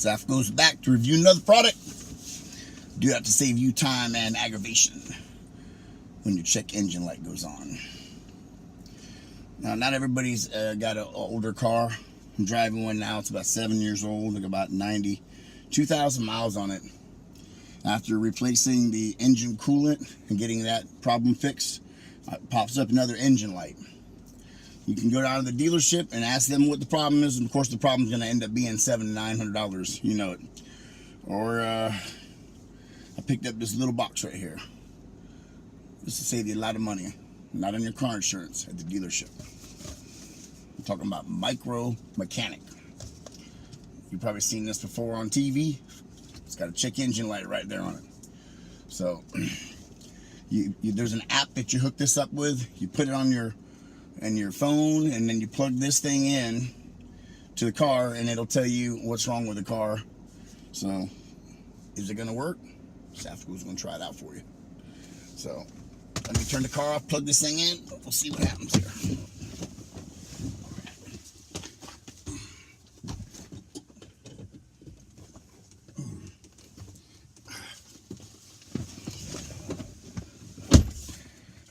Safko's back to review another product. Do that to save you time and aggravation when your check engine light goes on. Now, not everybody's got an older car. I'm driving one now. It's about 7 years old. Like about 92,000 miles on it. After replacing the engine coolant and getting that problem fixed, it pops up another engine light. You can go down to the dealership and ask them what the problem is, and of course the problem is going to end up being $700 to $900. You know it. Or I picked up this little box right here. This will save you a lot of money, not on your car insurance at the dealership. I'm talking about Micro Mechanic. You've probably seen this before on TV. It's got a check engine light right there on it. So there's an app that you hook this up with. You put it on your phone, and then you plug this thing in to the car, and it'll tell you what's wrong with the car. So, is it going to work? Safko's going to try it out for you. So, let me turn the car off, plug this thing in. We'll see what happens here.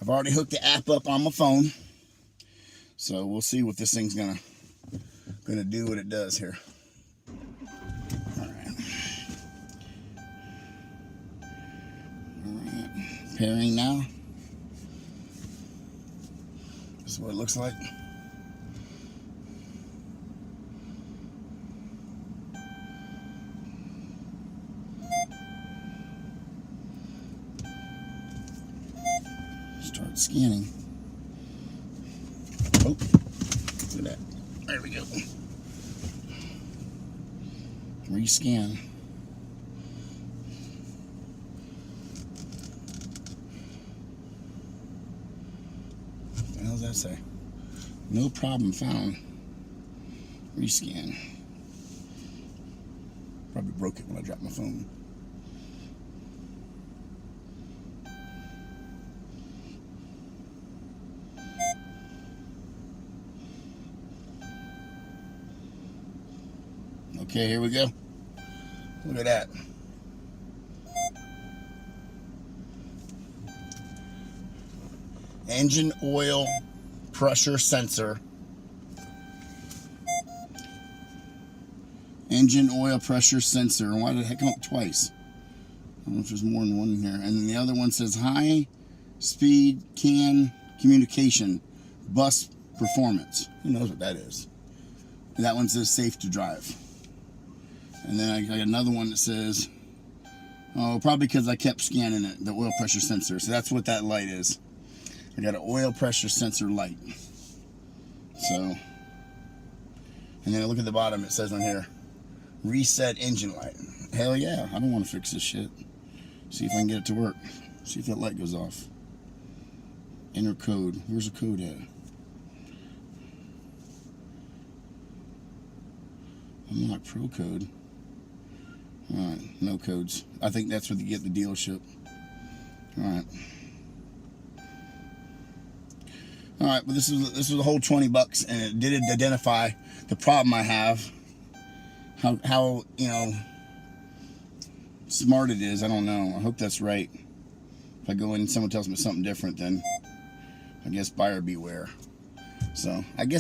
I've already hooked the app up on my phone. So we'll see what this thing's gonna do what it does here. Alright. Alright. Pairing now. This is what it looks like. Start scanning. Oh, look at that. There we go. Rescan. What the hell does that say? No problem found. Rescan. Probably broke it when I dropped my phone. Okay, here we go. Look at that. Engine oil pressure sensor. Engine oil pressure sensor. Why did it come up twice? I don't know if there's more than one in here. And then the other one says high speed CAN communication bus performance. Who knows what that is? And that one says safe to drive. And then I got another one that says, oh, probably because I kept scanning it, the oil pressure sensor. So that's what that light is. I got an oil pressure sensor light. So, and then I look at the bottom, it says on here, reset engine light. Hell yeah, I don't want to fix this shit. See if I can get it to work. See if that light goes off. Enter code. Where's the code at? Unlock pro code. Alright, no codes. I think that's what you get at the dealership. Alright. Alright, but this was a whole $20, and it did identify the problem I have. How you know, smart it is, I don't know. I hope that's right. If I go in and someone tells me something different, then I guess buyer beware. So, I guess